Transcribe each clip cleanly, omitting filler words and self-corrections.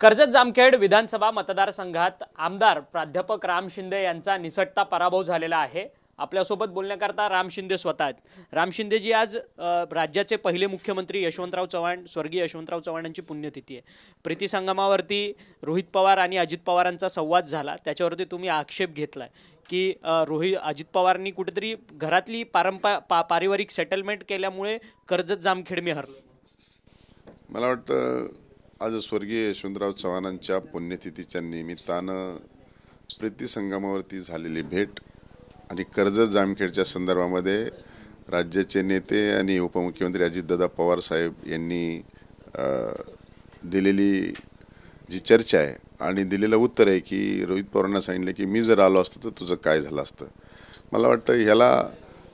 कर्जत जामखेड विधानसभा मतदारसंघात आमदार प्राध्यापक राम शिंदे यांचा निसटता पराभव झालेला आहे। आपल्यासोबत बोलण्याकरता राम शिंदे स्वतः आहेत। राम शिंदे जी आज राज्याचे पहिले मुख्यमंत्री यशवंतराव चव्हाण स्वर्गीय यशवंतराव चव्हाणांची पुण्यतिथी आहे। प्रीती संगमावरती रोहित पवार आणि अजित पवारांचा संवाद झाला, त्याच्यावरती तुम्ही आक्षेप घेतलाय की अजित पवारांनी कुठेतरी घरातली पारिवारिक सेटलमेंट केल्यामुळे कर्जत जामखेड मी हरलो। मला वाटतं आज स्वर्गीय यशवंतराव चव्हाणांच्या पुण्यतिथीच्या निमित्तानं प्रीती संगमावरती झालेली भेट आणि कर्जत जामखेडच्या संदर्भामध्ये राज्याचे नेते आणि उपमुख्यमंत्री अजितदादा पवार साहेब यांनी दिलेली जी चर्चा आहे आणि दिलेलं उत्तर आहे की रोहित पवारांना सांगितलं की मी जर आलो असतो तर तुझं काय झालं असतं। मला वाटतं ह्याला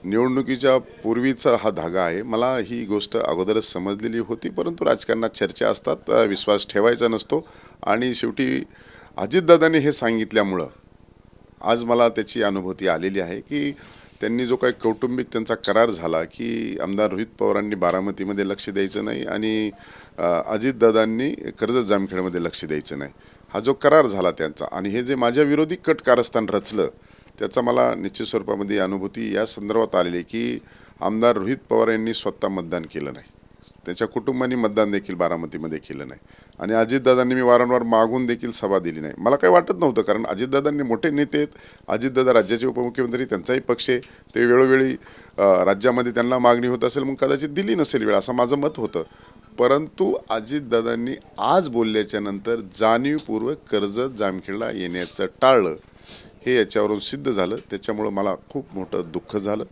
निवडणुकीच्या पूर्वीचा हा धागा आहे। मला ही गोष्ट अगोदरच समजलेली होती, परंतु राजकारणात चर्चा असतात, विश्वास ठेवायचा नसतो आणि शेवटी अजितदादांनी हे सांगितल्यामुळं आज मला त्याची अनुभूती आलेली आहे की त्यांनी जो काही कौटुंबिक त्यांचा करार झाला की आमदार रोहित पवारांनी बारामतीमध्ये लक्ष द्यायचं नाही आणि अजितदादांनी कर्जत जामखेडमध्ये लक्ष द्यायचं नाही, हा जो करार झाला त्यांचा, आणि हे जे माझ्या विरोधी कट कारस्थान रचलं त्याचा मला निश्चित स्वरूपामध्ये अनुभूती या संदर्भात आलेली की आमदार रोहित पवार यांनी स्वतः मतदान केलं नाही, त्याच्या कुटुंबाने मतदान देखील बारामतीमध्ये केलं नाही आणि अजितदादांनी मी वारंवार मागून देखील सभा दिली नाही। मला काही वाटत नव्हतं, कारण अजितदादांनी मोठे नेते आहेत, अजितदादा राज्याचे उपमुख्यमंत्री, त्यांचाही पक्ष आहे, ते वेळोवेळी राज्यामध्ये त्यांना मागणी होत असेल मग कदाचित दिली नसेल वेळ, असं माझं मत होतं। परंतु अजितदादांनी आज बोलल्याच्या नंतर जाणीवपूर्वक कर्जत जामखेडला येण्याचं टाळलं, हे याच्यावरून सिद्ध झालं। त्याच्यामुळं मला खूप मोठं दुःख झालं।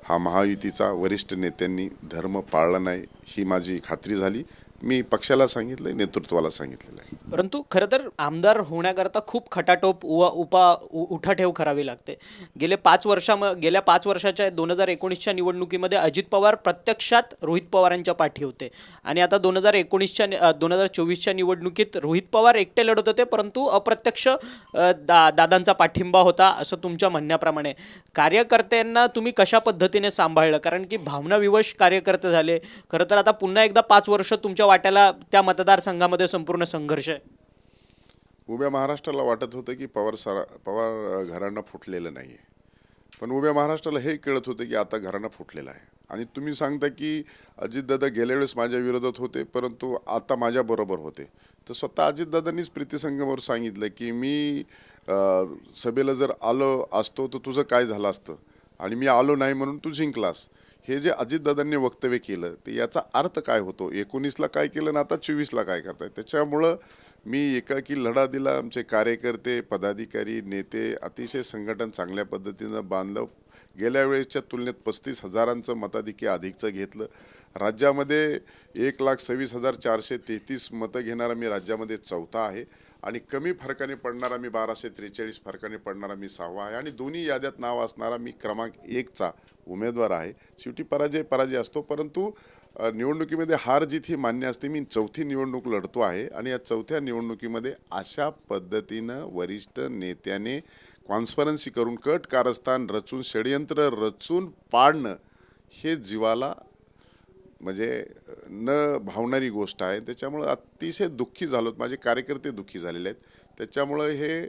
हा महायुतीचा वरिष्ठ नेत्यांनी धर्म पाळला नाही ही माझी खात्री झाली। मी पक्षाला सांगितलंय, नेतृत्वाला सांगितलेलं आहे। परंतु खरं तर आमदार होण्याकरता खूप खटाटोप उठाठेव करावी लागते। गेल्या 5 वर्षाच्या 2019च्या निवडणुकीमध्ये अजित पवार प्रत्यक्षात रोहित पवारांच्या पाठी होते आणि आता 2024च्या निवडणुकीत रोहित पवार एकटे लढत होते, परंतु अप्रत्यक्ष दादांचा पाठिंबा होता असं तुमच्या म्हणण्याप्रमाणे। कार्यकर्त्यांना तुम्ही कशा पद्धतीने सांभाळलं, कारण की भावनाविवश कार्यकर्ते झाले। खरं तर आता पुन्हा एकदा 5 वर्ष तुमच्या वाट्याला त्या मतदारसंघामध्ये संपूर्ण संघर्ष आहे। उभ्या महाराष्ट्राला वाटत होतं की पवार घराणं फुटलेलं नाही आहे, पण उभ्या महाराष्ट्राला हे कळत होतं की आता घराणं फुटलेलं आहे। आणि तुम्ही सांगता की अजितदादा गेल्या वेळेस माझ्या विरोधात होते परंतु आता माझ्याबरोबर होते, तर स्वतः अजितदादांनीच प्रीती संगमावर सांगितलं की मी सभेला जर आलो असतो तर तुझं काय झालं असतं आणि मी आलो नाही म्हणून तू जिंकलास। हे जे अजितदादांनी वक्तव्य केलं ते याचा अर्थ काय होतो, 19ला काय केलं आणि आता 24ला काय करताय। त्याच्यामुळं मी एकाकी लढा दिला, आमचे कार्यकर्ते, पदाधिकारी, नेते अतिशय संघटन चांगल्या पद्धतीनं बांधलं। गेल्या वेळेच्या तुलनेत 35,000चं मताधिक्य अधिकचं घेतलं। राज्यामध्ये 1,26,433 मतं घेणारा मी राज्यामध्ये चौथा आहे आणि कमी फरकाने पडणारा मी 1243 फरकाने पडणारा मी 6वा आहे आणि दोन्ही याद्यात नाव असणारा मी क्रमांक 1चा उमेदवार आहे। शेवटी पराजय असतो, परंतु निवडणुकीमध्ये हार जीत ही मान्य असते। मी चौथी निवडणूक लढतो आहे आणि या चौथ्या निवडणुकीमध्ये अशा पद्धतीनं वरिष्ठ नेत्याने कॉन्स्परन्सी करून कट कारस्थान रचून षडयंत्र रचून पाडणं हे जीवाला म्हणजे न भावणारी गोष्ट आहे। त्याच्यामुळे अतिशय दुःखी झालो, माझे कार्यकर्ते दुःखी झालेले आहेत। त्याच्यामुळे हे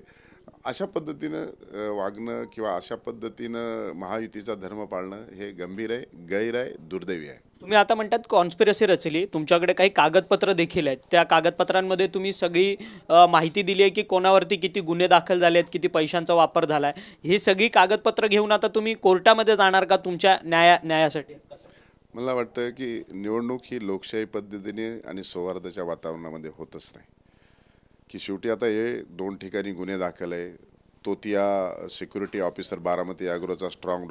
अशा पद्धतीनं वागणं किंवा अशा पद्धतीनं महायुतीचा धर्म पाळणं हे गंभीर आहे, गैर आहे, दुर्दैवी आहे। तुम्ही आता म्हणतात कॉन्स्पिरसी रचली, तुमच्याकडे काही कागदपत्र देखील आहेत, त्या कागदपत्रांमध्ये तुम्ही सगळी माहिती दिली आहे की कोणावरती किती गुन्हे दाखल झाले आहेत, किती पैशांचा वापर झाला आहे। ही सगळी कागदपत्र घेऊन आता तुम्ही कोर्टामध्ये जाणार का तुमच्या न्यायासाठी? मला वाटतं की निवडणूक ही लोकशाही पद्धतीने आणि सौहार्दाच्या वातावरणामध्ये होतच नाही, की शेवटी आता हे 2 ठिकाणी गुन्हे दाखल आहे। तोतिया सिक्युरिटी ऑफिसर बारामती ॲग्रोचा स्ट्रॉंग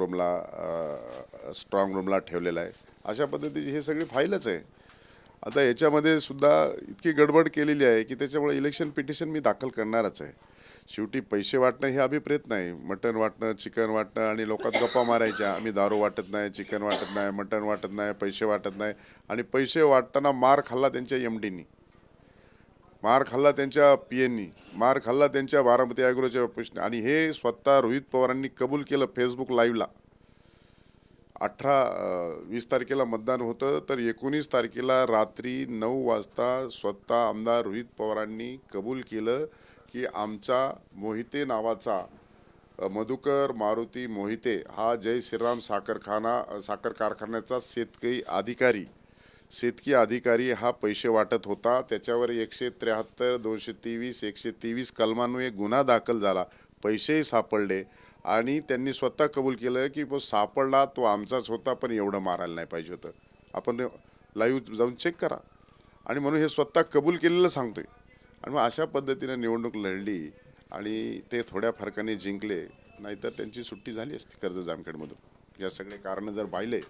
रूमला ठेवलेला आहे। अशा पद्धतीची हे सगळी फाईलच आहे। आता याच्यामध्ये सुद्धा इतकी गडबड केलेली आहे की त्याच्यामुळे इलेक्शन पिटिशन मी दाखल करणारच आहे। शेवटी पैसे वाटणं हे अभिप्रेत नाही, मटण वाटणं, चिकन वाटणं आणि लोकात गप्पा मारायच्या, आम्ही दारू वाटत नाही, चिकन वाटत नाही, मटण वाटत नाही, पैसे वाटत नाही। आणि पैसे वाटताना मार खाल्ला त्यांच्या MDनी, मार खाल्ला त्यांच्या PNनी, मार खाल्ला त्यांच्या बारामती ॲग्रोच्या ऑफिसने, आणि हे स्वतः रोहित पवारांनी कबूल केलं फेसबुक लाईव्हला। 20 तारखेला मतदान होतं, तर 19 तारखेला रात्री 9 वाजता स्वतः आमदार रोहित पवारांनी कबूल केलं की आमचा मोहिते नावाचा मधुकर मारुती मोहिते हा जय श्रीराम साखर कारखान्याचा शेतकी अधिकारी हा पैसे वाटत होता. त्याच्यावर 173, 223, 123 कलमान्वये गुन्हा दाखल झाला. पैसेही सापडले आणि त्यांनी स्वतः कबूल केलं की सापडला तो आमचाच होता, पण एवढं मारायला नाही पाहिजे होतं. आपण लाईव्ह जाऊन चेक करा. आणि म्हणून हे स्वतः कबूल केलेलं सांगतोय. आणि मग अशा पद्धतीने निवडणूक लढली आणि ते थोड्या फरकाने जिंकले, नाहीतर त्यांची सुट्टी झाली असती कर्जत जामखेडमधून. या सगळे कारणं जर पाहिले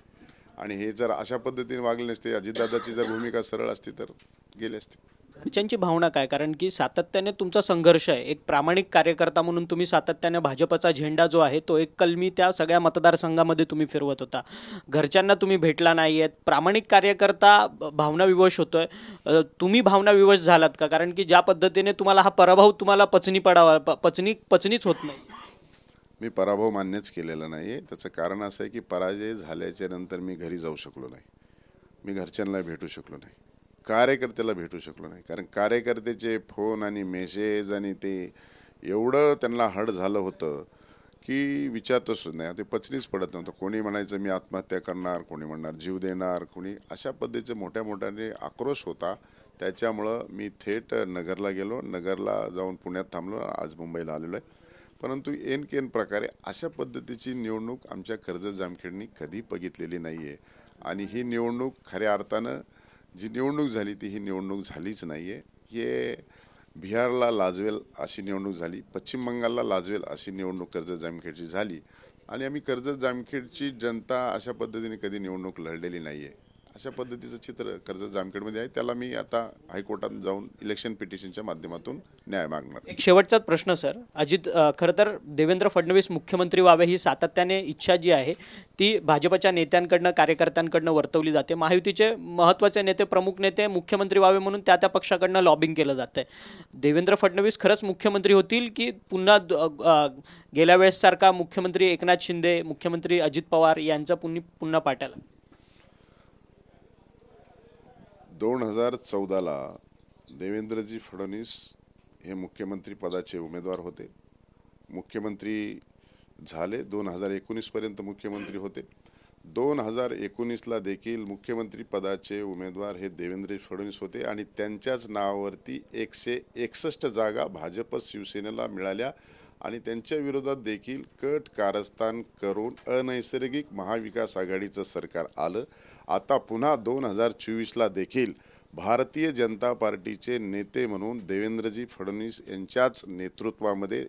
आणि हे जर अशा पद्धतीने वागले नसते, अजितदादाची जर भूमिका सरळ असती तर गेले असते. घरच्यांची भावना काय? कारण की सातत्याने तुमचा संघर्ष आहे. एक प्रामाणिक कार्यकर्ता म्हणून तुम्ही सातत्याने भाजपचा झेंडा जो आहे तो एक कलमी त्या सगळ्या मतदारसंघामध्ये तुम्ही फिरवत होता. घरच्यांना तुम्ही भेटला नाही आहेत. प्रामाणिक कार्यकर्ता भावनाविवश होतोय. तुम्ही भावनाविवश झालात का? कारण की ज्या पद्धतीने तुम्हाला हा पराभव तुम्हाला पचनीच होत नाही. मी पराभव मान्यच केलेला नाही आहे. त्याचं कारण असं आहे की पराजय झाल्याच्या नंतर मी घरी जाऊ शकलो नाही. मी घरच्यांना भेटू शकलो नाही, कार्यकर्त्याला भेटू शकलो नाही. कारण कार्यकर्त्याचे फोन आणि मेसेज आणि ते एवढं त्यांना हड झालं होतं की विचारतच नाही. ते पचनीच पडत नव्हतं. कोणी म्हणायचं मी आत्महत्या करणार, कोणी म्हणणार जीव देणार, कोणी अशा पद्धतीचे मोठ्याने आक्रोश होता. त्याच्यामुळं मी थेट नगरला गेलो. नगरला जाऊन पुण्यात थांबलो. आज मुंबईला आलेलो आहे. परंतु एन प्रकारे अशा पद्धतीची निवडणूक आमच्या कर्जत जामखेडनी कधी बघितलेली नाही आहे. आणि ही निवडणूक खऱ्या अर्थानं जी निवडणूक झाली ती ही निवडणूक झालीच नाही आहे. हे बिहारला लाजवेल अशी निवडणूक झाली, पश्चिम बंगालला लाजवेल अशी निवडणूक कर्जत जामखेडची झाली. आणि आम्ही कर्जत जामखेडची जनता अशा पद्धतीने कधी निवडणूक लढलेली नाही आहे. अशा पद्धतीचं चित्र कर्जत जामखेडमध्ये आहे. त्याला मी आता हायकोर्टात जाऊन इलेक्शन पिटिशनच्या माध्यमातून न्याय मागणार. एक शेवटचाच प्रश्न सर. खरं तर देवेंद्र फडणवीस मुख्यमंत्री व्हावे ही सातत्याने इच्छा जी आहे ती भाजपच्या नेत्यांकडनं कार्यकर्त्यांकडनं वर्तवली जाते. महायुतीचे महत्त्वाचे नेते, प्रमुख नेते मुख्यमंत्री व्हावे म्हणून त्या पक्षाकडनं लॉबिंग केलं जातं. देवेंद्र फडणवीस खरंच मुख्यमंत्री होतील की पुन्हा गेल्या वेळेससारखा मुख्यमंत्री एकनाथ शिंदे, मुख्यमंत्री अजित पवार यांचा पुन्हा पाट्याला? 2014ला देवेंद्रजी फडणवीस हे मुख्यमंत्री पदाचे उमेदवार होते. मुख्यमंत्री झाले. 2019पर्यंत मुख्यमंत्री होते. 2019ला देखील मुख्यमंत्री पदाचे उमेदवार हे देवेंद्र फडणवीस होते आणि त्यांच्याच नावावरती 161 जागा भाजप शिवसेनेला मिळाल्या आणि त्यांच्या विरोधात देखील कट कारस्थान करून अनैसर्गिक महाविकास आघाडीचं सरकार आलं. आता पुन्हा 2024ला देखील भारतीय जनता पार्टीचे नेते म्हणून देवेंद्रजी फडणवीस यांच्याच नेतृत्वामध्ये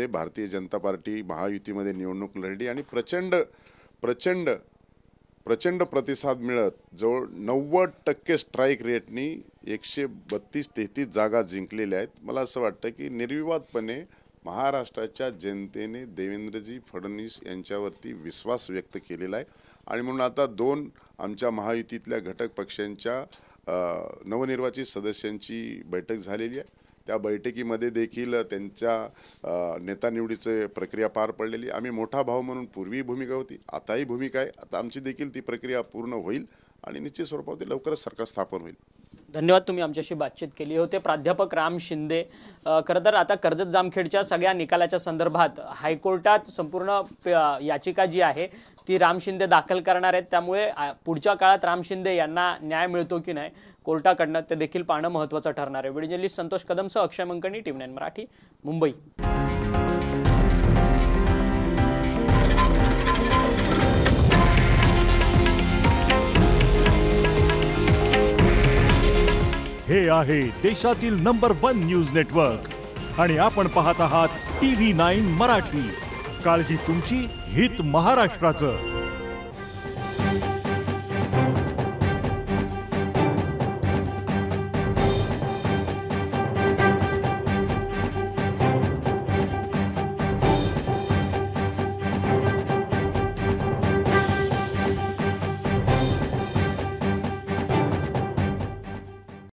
भारतीय जनता पार्टी महायुतीमध्ये निवडणूक लढली आणि प्रचंड प्रतिसाद मिळत जवळ 90% स्ट्राईक रेटनी 132-33 जागा जिंकलेल्या आहेत. मला असं वाटतं की निर्विवादपणे महाराष्ट्राच्या जनतेने देवेंद्रजी फडणवीस यांच्यावरती विश्वास व्यक्त केलेला आहे. आणि म्हणून आता 2 आमच्या महायुतीतल्या घटक पक्षांच्या नवनिर्वाचित सदस्यांची बैठक झालेली आहे. त्या बैठकीमध्ये देखील त्यांच्या नेता निवडीची प्रक्रिया पार पडलेली. आम्ही मोठा भाऊ म्हणून पूर्वी भूमिका होती, आताही भूमिका आहे. आता आमची देखील ती प्रक्रिया पूर्ण होईल आणि निश्चित स्वरूपात लवकरच सरकार स्थापन होईल. धन्यवाद. तुम्ही आमच्याशी बातचीत केली. होते प्राध्यापक राम शिंदे. खरं तर आता कर्जत जामखेडच्या सगळ्या निकालाच्या संदर्भात हायकोर्टात संपूर्ण याचिका जी आहे ती राम शिंदे दाखल करणार आहेत. त्यामुळे पुढच्या काळात राम शिंदे यांना न्याय मिळतो की नाही कोर्टाकडनं ते देखील पाहणं महत्त्वाचं ठरणार आहे. व्हिडिओ जर्नलिस्ट संतोष कदमसह अक्षय मंकणी, टीव्ही 9 मराठी, मुंबई. हे आहे देशातील नंबर 1 न्यूज नेटवर्क आणि आपण पाहत आहात टीव्ही 9 मराठी. काळजी तुमची, हित महाराष्ट्राचं.